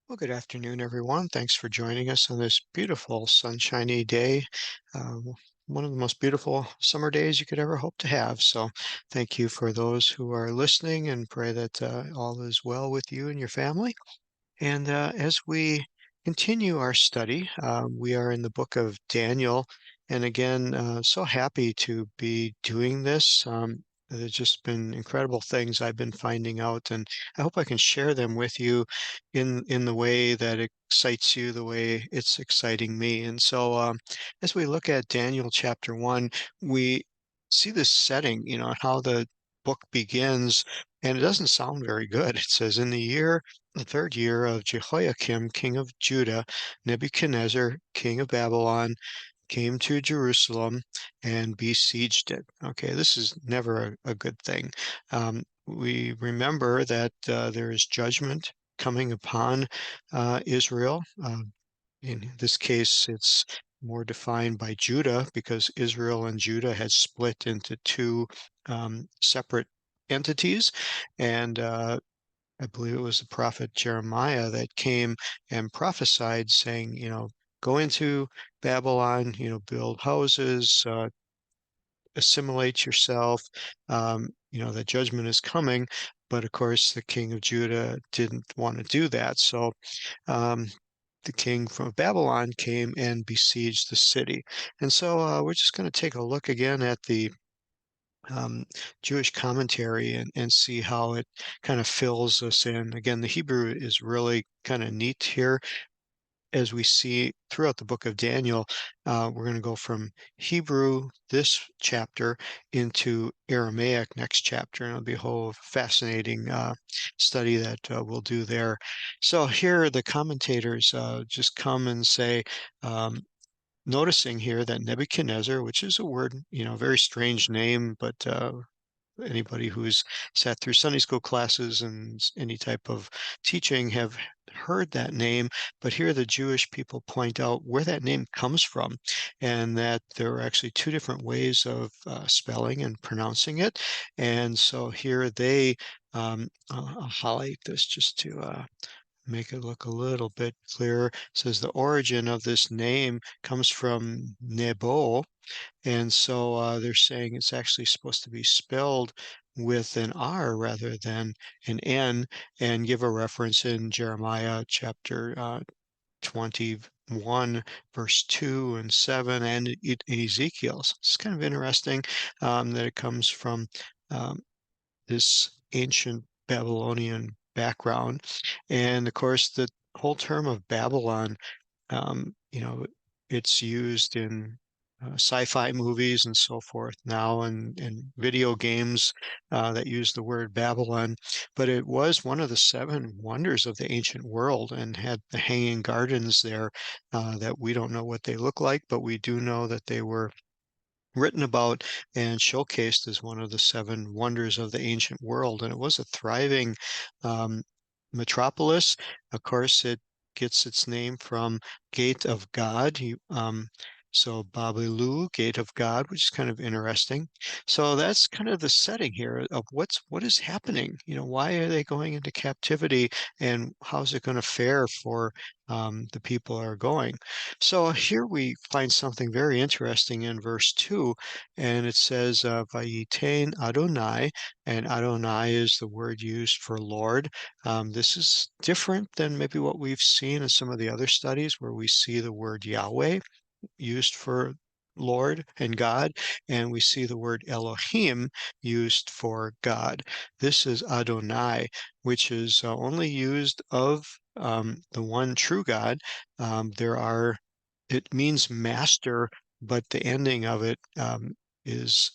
Well, good afternoon, everyone. Thanks for joining us on this beautiful sunshiny day. One of the most beautiful summer days you could ever hope to have. So, thank you for those who are listening and pray that all is well with you and your family. And as we continue our study, we are in the book of Daniel. And again, so happy to be doing this. There's just been incredible things I've been finding out, and I hope I can share them with you in the way that excites you, the way it's exciting me. And so, as we look at Daniel chapter 1, we see this setting, how the book begins, and it doesn't sound very good. It says, in the third year of Jehoiakim, king of Judah, Nebuchadnezzar, king of Babylon, came to Jerusalem and besieged it. Okay, this is never a good thing. We remember that there is judgment coming upon Israel. In this case, it's more defined by Judah because Israel and Judah had split into two separate entities. And I believe it was the prophet Jeremiah that came and prophesied, saying, go into Babylon, build houses, assimilate yourself, the judgment is coming. But of course, the king of Judah didn't want to do that. So um, the king from Babylon came and besieged the city. And so we're just going to take a look again at the um, Jewish commentary and see how it kind of fills us in. Again, the Hebrew is really kind of neat here. As we see throughout the book of Daniel, we're going to go from Hebrew this chapter into Aramaic next chapter, and it'll be a whole fascinating study that we'll do there. So here the commentators just come and say, um, noticing here that Nebuchadnezzar, which is a word, very strange name, but anybody who's sat through Sunday school classes and any type of teaching have heard that name. But here the Jewish people point out where that name comes from, and that there are actually two different ways of spelling and pronouncing it. And so here they I'll highlight this just to make it look a little bit clearer. It says the origin of this name comes from Nebo, and so they're saying it's actually supposed to be spelled with an R rather than an N, and give a reference in Jeremiah chapter 21, verse 2 and 7, and Ezekiel. So it's kind of interesting that it comes from um, this ancient Babylonian background. And of course, the whole term of Babylon, um, you know, it's used in sci-fi movies and so forth now, and video games that use the word Babylon. But it was one of the seven wonders of the ancient world and had the hanging gardens there that we don't know what they look like, but we do know that they were written about and showcased as one of the seven wonders of the ancient world. And it was a thriving um, metropolis. Of course, it gets its name from Gate of God. So Babilu, Gate of God, which is kind of interesting. So that's kind of the setting here of what is happening. Why are they going into captivity, and how's it going to fare for the people who are going? So here we find something very interesting in verse 2, and it says, Vayitain Adonai, and Adonai is the word used for Lord. This is different than maybe what we've seen in some of the other studies where we see the word Yahweh used for Lord and God, and we see the word Elohim used for God. This is Adonai, which is only used of the one true God. It means master, but the ending of it is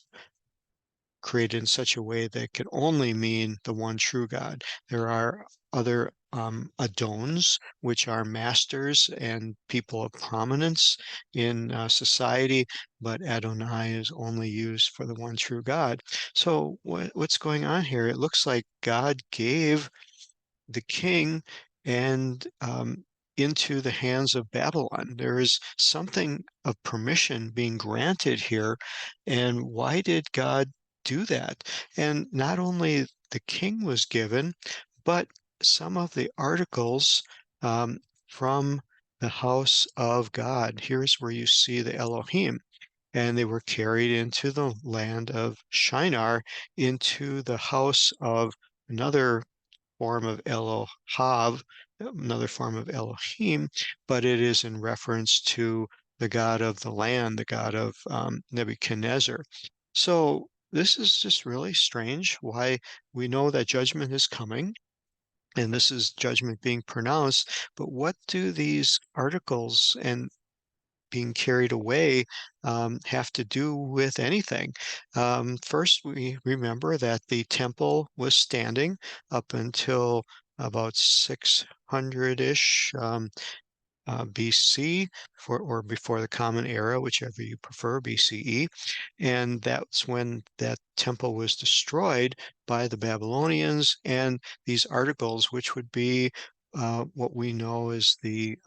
created in such a way that can only mean the one true God. There are other Adons, which are masters and people of prominence in society, but Adonai is only used for the one true God. So what's going on here? It looks like God gave the king and into the hands of Babylon. There is something of permission being granted here. And why did God do that? And not only the king was given, but some of the articles um, from the house of God. Here's where you see the Elohim. And they were carried into the land of Shinar, into the house of another form of Elohav, another form of Elohim, but it is in reference to the god of the land, the god of Nebuchadnezzar. So this is just really strange why we know that judgment is coming and this is judgment being pronounced, but what do these articles and being carried away have to do with anything. First, we remember that the temple was standing up until about 600-ish BC, or before the Common Era, whichever you prefer, BCE. And that's when that temple was destroyed by the Babylonians. And these articles, which would be what we know as the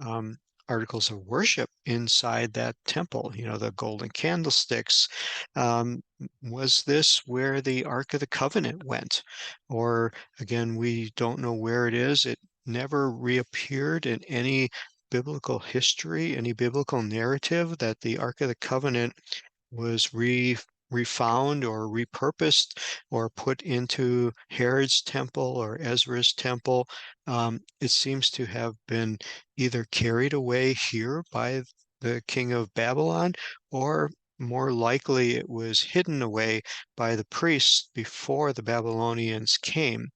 articles of worship inside that temple, the golden candlesticks. Was this where the Ark of the Covenant went? Or again, we don't know where it is. It never reappeared in any biblical history, any biblical narrative that the Ark of the Covenant was refound or repurposed or put into Herod's temple or Ezra's temple. It seems to have been either carried away here by the king of Babylon, or more likely it was hidden away by the priests before the Babylonians came.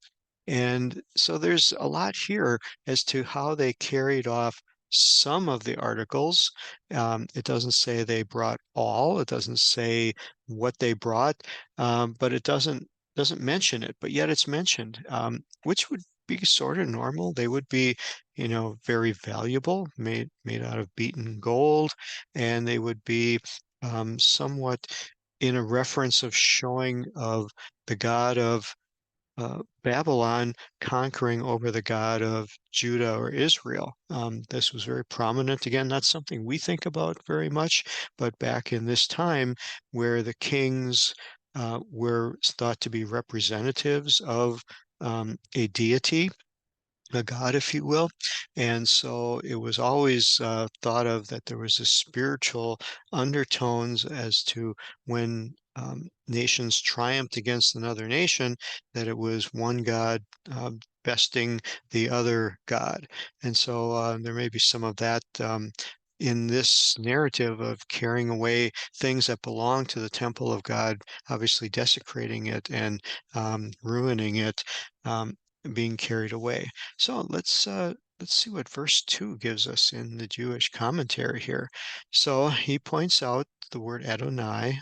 And so there's a lot here as to how they carried off some of the articles. It doesn't say they brought all. It doesn't say what they brought, but it doesn't mention it. But yet it's mentioned, which would be sort of normal. They would be, very valuable, made out of beaten gold, and they would be somewhat in a reference of showing of the God of Babylon conquering over the God of Judah or Israel. This was very prominent. Again, not something we think about very much, but back in this time where the kings were thought to be representatives of a deity, a god, if you will. And so it was always thought of that there was a spiritual undertones as to when nations triumphed against another nation, that it was one god besting the other god. And so there may be some of that. In this narrative of carrying away things that belong to the temple of God, obviously desecrating it and ruining it, um, being carried away. So let's see what verse 2 gives us in the Jewish commentary here. So he points out the word Adonai.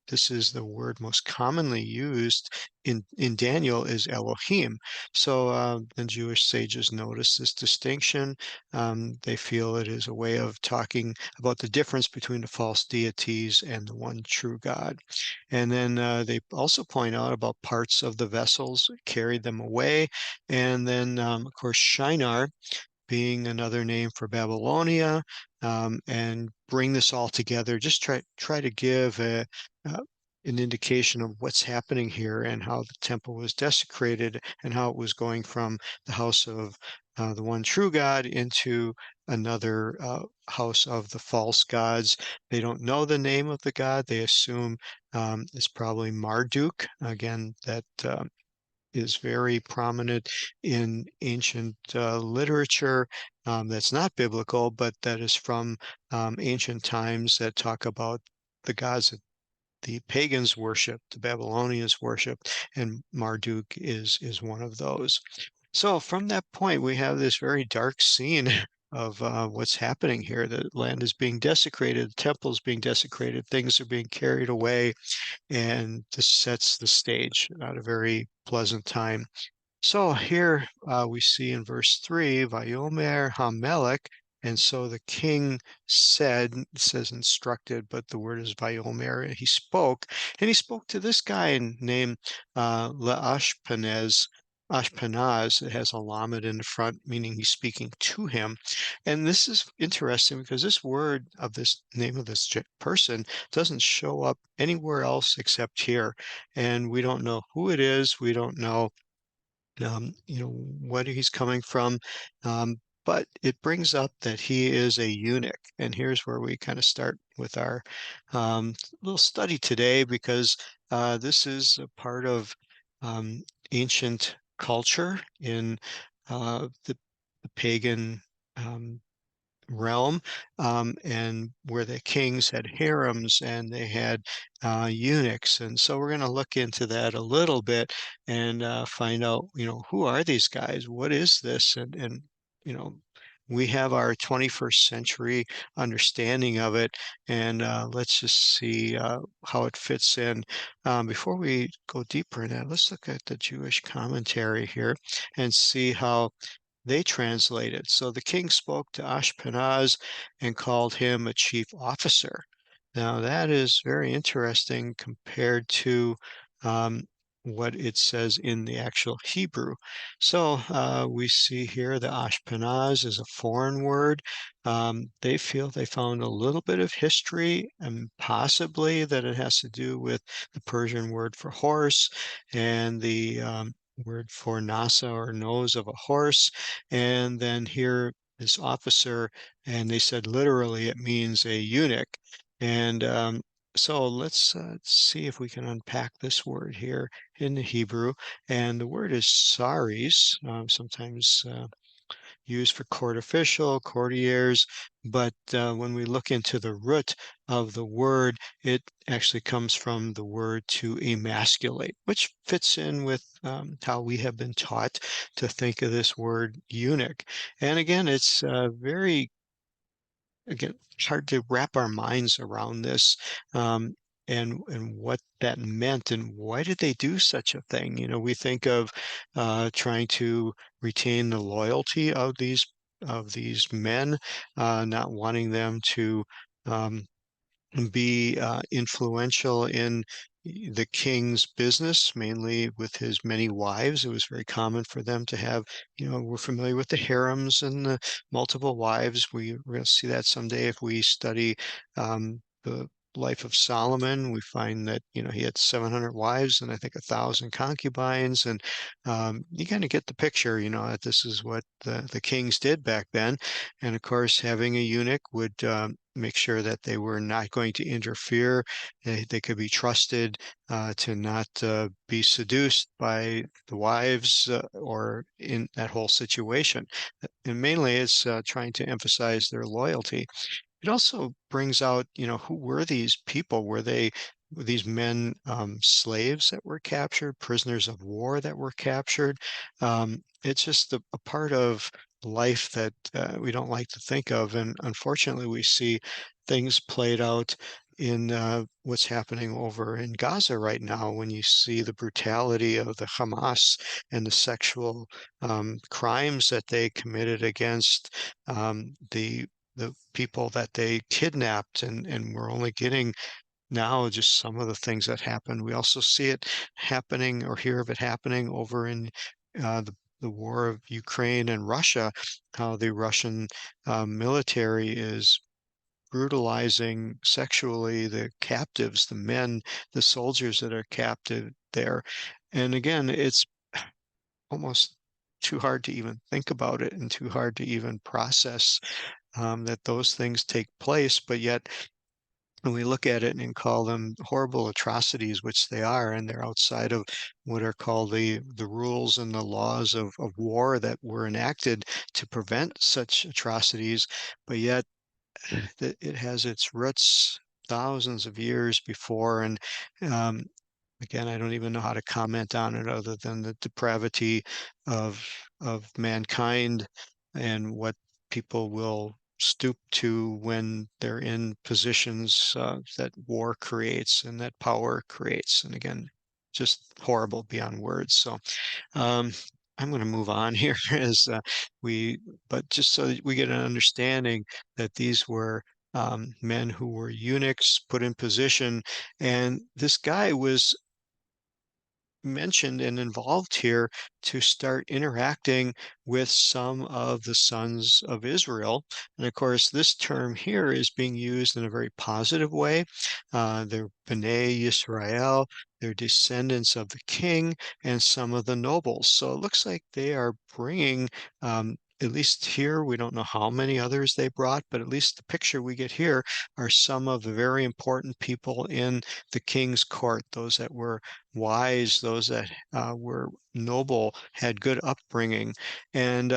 This is the word most commonly used in Daniel is Elohim. So the Jewish sages notice this distinction. They feel it is a way of talking about the difference between the false deities and the one true God. And then they also point out about parts of the vessels carried them away. And then, of course, Shinar being another name for Babylonia, and bring this all together. Just try to give uh, an indication of what's happening here and how the temple was desecrated and how it was going from the house of the one true God into another house of the false gods. They don't know the name of the god. They assume it's probably Marduk. Again, that is very prominent in ancient literature that's not biblical, but that is from ancient times that talk about the gods that the pagans worshiped, the Babylonians worshiped, and Marduk is one of those. So from that point, we have this very dark scene of what's happening here. The land is being desecrated, the temple is being desecrated, things are being carried away, and this sets the stage, not a very pleasant time. So here we see in verse 3, Vayomer Hamelech, and so the king said, it says instructed, but the word is Vayomer, he spoke, and he spoke to this guy named Ashpenaz. Ashpenaz, it has a lamed in the front, meaning he's speaking to him. And this is interesting because this word of this name of this person doesn't show up anywhere else except here. And we don't know who it is. We don't know what he's coming from. Um, but it brings up that he is a eunuch. And here's where we kind of start with our little study today, because this is a part of ancient culture in the pagan um, realm, and where the kings had harems and they had eunuchs. And so we're going to look into that a little bit and find out, who are these guys? What is this? And you know, we have our 21st century understanding of it, and let's just see how it fits in. Before we go deeper in that, let's look at the Jewish commentary here and see how they translated. So the king spoke to Ashpenaz and called him a chief officer. Now that is very interesting compared to um, what it says in the actual Hebrew. So we see here the Ashpenaz is a foreign word. They feel they found a little bit of history, and possibly that it has to do with the Persian word for horse and the word for nasa, or nose of a horse. And then here, this officer, and they said literally it means a eunuch. And so let's see if we can unpack this word here in the Hebrew. And the word is saris, sometimes used for court official, courtiers, but when we look into the root of the word, it actually comes from the word to emasculate, which fits in with how we have been taught to think of this word eunuch. And again, it's very again, it's hard to wrap our minds around this, um, and what that meant, and why did they do such a thing? We think of trying to retain the loyalty of these men, not wanting them to um, be influential in the king's business, mainly with his many wives. It was very common for them to have, we're familiar with the harems and the multiple wives. We're going to see that someday if we study the life of Solomon. We find that, he had 700 wives and I think 1,000 concubines. And you kind of get the picture, that this is what the kings did back then. And of course, having a eunuch would make sure that they were not going to interfere. They could be trusted to not be seduced by the wives or in that whole situation. And mainly it's trying to emphasize their loyalty. It also brings out, who were these people? Were these men slaves that were captured, prisoners of war that were captured? It's just a part of life that we don't like to think of. And unfortunately, we see things played out in what's happening over in Gaza right now, when you see the brutality of the Hamas and the sexual crimes that they committed against the people that they kidnapped, and we're only getting now just some of the things that happened. We also see it happening, or hear of it happening, over in the war of Ukraine and Russia, how the Russian military is brutalizing sexually the captives, the men, the soldiers that are captive there. And again, it's almost too hard to even think about it, and too hard to even process that those things take place. But yet, when we look at it and call them horrible atrocities, which they are, and they're outside of what are called the rules and the laws of war that were enacted to prevent such atrocities, but yet that it has its roots thousands of years before. And um, again, I don't even know how to comment on it other than the depravity of mankind, and what people will stoop to when they're in positions that war creates and that power creates. And again, just horrible beyond words. So um, I'm going to move on here as we, but just so that we get an understanding that these were men who were eunuchs put in position. And this guy was mentioned and involved here to start interacting with some of the sons of Israel. And of course, this term here is being used in a very positive way. They're B'nai Yisrael, they're descendants of the king and some of the nobles. So it looks like they are bringing at least here, we don't know how many others they brought, but at least the picture we get here are some of the very important people in the king's court, those that were wise, those that were noble, had good upbringing. And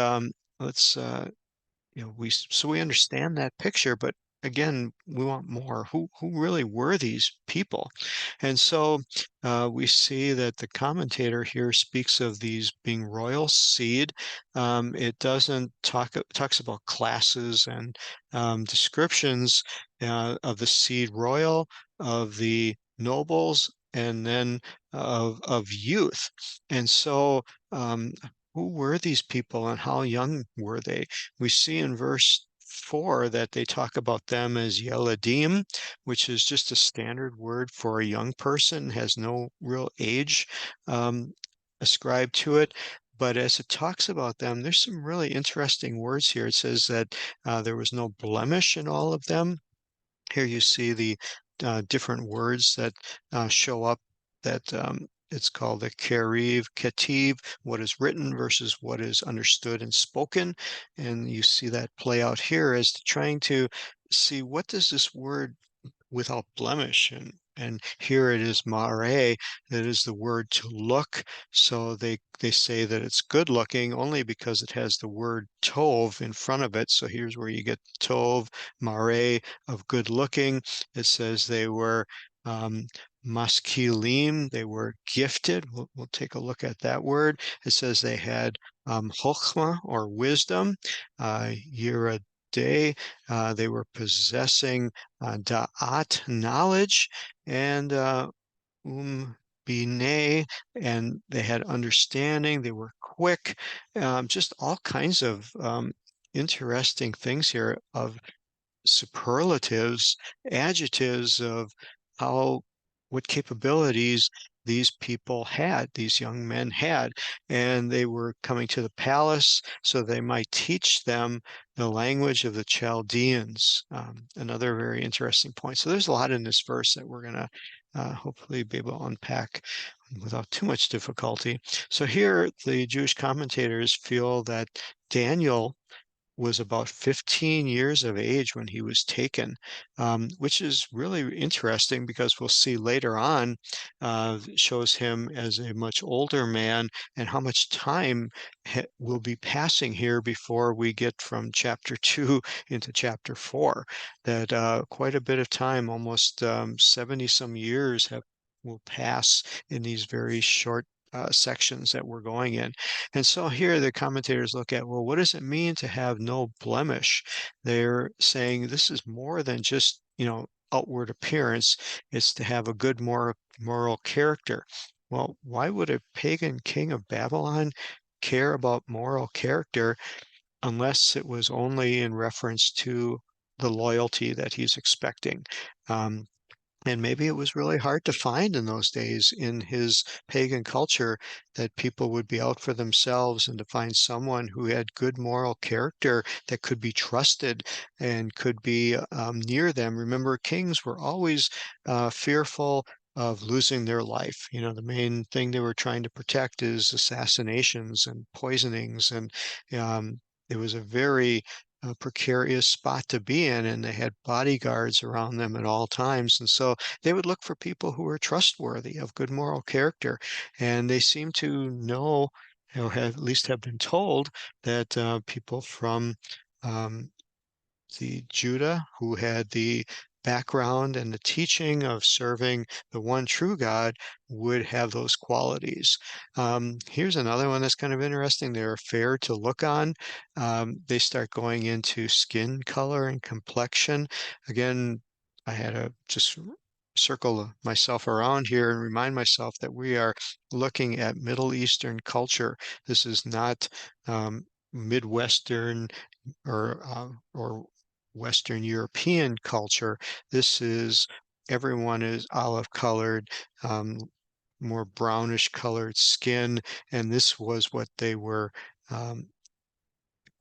let's so we understand that picture, but again, we want more. Who really were these people? And so we see that the commentator here speaks of these being royal seed. It doesn't talks about classes and descriptions of the seed royal, of the nobles, and then of youth. And so who were these people and how young were they? We see in verse 4 that they talk about them as Yeladim, which is just a standard word for a young person, has no real age um, ascribed to it. But as it talks about them, there's some really interesting words here. It says that there was no blemish in all of them. Here you see the different words that show up that it's called the Ketiv, what is written versus what is understood and spoken. And you see that play out here as trying to see what does this word without blemish. And here it is mare, that is the word to look. So they say that it's good looking only because it has the word tov in front of it. So here's where you get tov, mare, of good looking. It says they were maskilim, they were gifted. We'll take a look at that word. It says they had chokhmah, or wisdom, yiradah, they were possessing da'at, knowledge, and binay, and they had understanding. They were quick, just all kinds of interesting things here of superlatives, adjectives of how what capabilities these people had, these young men had, and they were coming to the palace so they might teach them the language of the Chaldeans. Another very interesting point. So there's a lot in this verse that we're going to hopefully be able to unpack without too much difficulty. So here, the Jewish commentators feel that Daniel was about 15 years of age when he was taken, which is really interesting because we'll see later on shows him as a much older man and how much time will be passing here before we get from chapter 2 into chapter 4. That quite a bit of time, almost 70 some years will pass in these very short sections that we're going in. And so here the commentators look at, well, what does it mean to have no blemish? They're saying this is more than just, outward appearance. It's to have a good moral character. Well, why would a pagan king of Babylon care about moral character unless it was only in reference to the loyalty that he's expecting? Um, and maybe it was really hard to find in those days in his pagan culture that people would be out for themselves, and to find someone who had good moral character that could be trusted and could be near them. Remember, kings were always fearful of losing their life. The main thing they were trying to protect is assassinations and poisonings. And it was a very precarious spot to be in, and they had bodyguards around them at all times. And so they would look for people who were trustworthy, of good moral character. And they seem to know, or have, at least have been told, that people from um, the Judah who had the background and the teaching of serving the one true God would have those qualities. Here's another one that's kind of interesting. They're fair to look on. They start going into skin color and complexion. Again, I had to just circle myself around here and remind myself that we are looking at Middle Eastern culture. This is not Midwestern or Western European culture. This is Everyone is olive colored, um, more brownish colored skin, and this was what they were, um,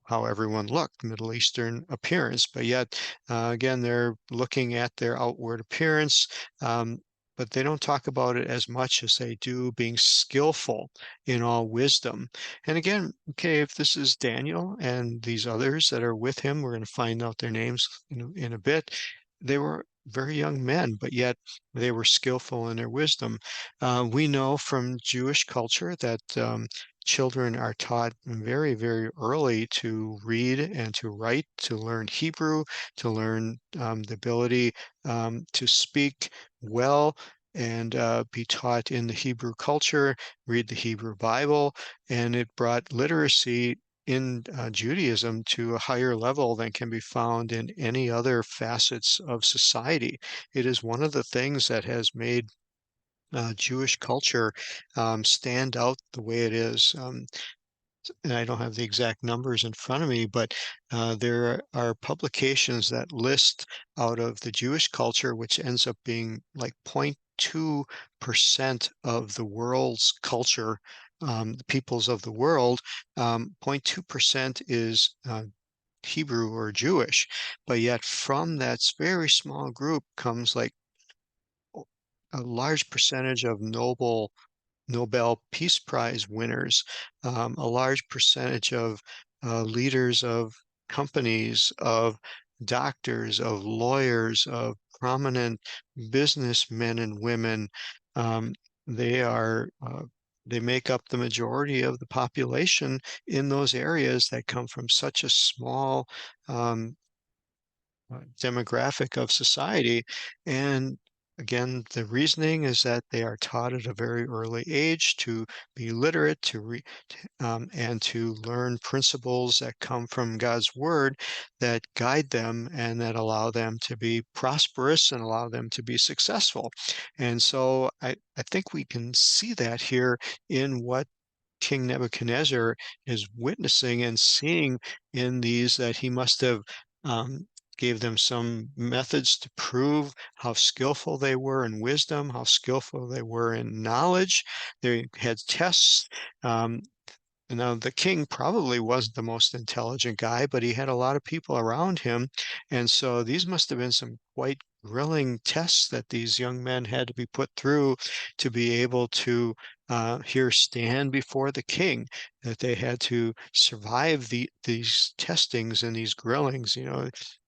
how everyone looked, Middle Eastern appearance. But yet, again, they're looking at their outward appearance, um, but they don't talk about it as much as they do being skillful in all wisdom. And again, okay, if this is Daniel and these others that are with him, we're going to find out their names in a bit. They were very young men, but yet they were skillful in their wisdom. We know from Jewish culture that children are taught very, very early to read and to write, to learn Hebrew, to learn the ability to speak well and be taught in the Hebrew culture, read the Hebrew Bible, and it brought literacy in Judaism to a higher level than can be found in any other facets of society. It is one of the things that has made Jewish culture stand out the way it is. And I don't have the exact numbers in front of me, but there are publications that list out of the Jewish culture, which ends up being like 0.2% of the world's culture, the peoples of the world. 0.2% is Hebrew or Jewish, but yet from that very small group comes like a large percentage of Nobel Peace Prize winners, a large percentage of leaders of companies, of doctors, of lawyers, of prominent businessmen and women. Um, they are they make up the majority of the population in those areas that come from such a small um, demographic of society. And again, the reasoning is that they are taught at a very early age to be literate, and to learn principles that come from God's word that guide them and that allow them to be prosperous and allow them to be successful. And so I think we can see that here in what King Nebuchadnezzar is witnessing and seeing in these that he must have um, gave them some methods to prove how skillful they were in wisdom, how skillful they were in knowledge. They had tests. Um, Now, the king probably wasn't the most intelligent guy, but he had a lot of people around him. And so these must have been some quite grilling tests that these young men had to be put through to be able to here stand before the king, that they had to survive these testings and these grillings,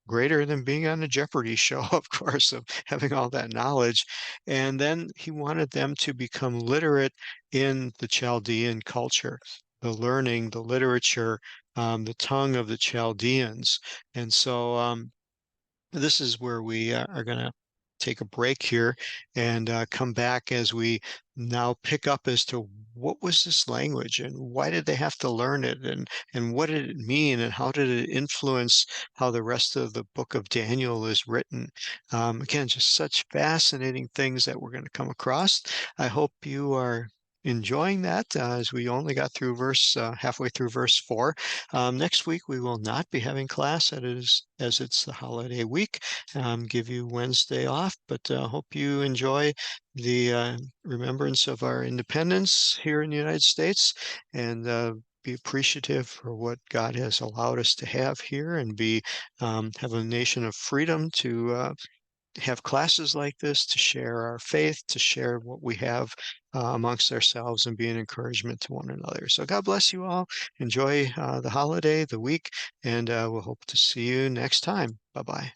greater than being on a Jeopardy show, of course, of having all that knowledge. And then he wanted them to become literate in the Chaldean culture, the learning, the literature, the tongue of the Chaldeans. And so this is where we are going to take a break here and come back as we now pick up as to what was this language and why did they have to learn it and what did it mean and how did it influence how the rest of the book of Daniel is written. Again, just such fascinating things that we're going to come across. I hope you are enjoying that as we only got through halfway through verse 4. Next week, we will not be having class as it's the holiday week. Give you Wednesday off, but hope you enjoy the remembrance of our independence here in the United States and be appreciative for what God has allowed us to have here and have a nation of freedom to have classes like this, to share our faith, to share what we have amongst ourselves and be an encouragement to one another. So God bless you all. Enjoy the holiday, the week, and we'll hope to see you next time. Bye-bye.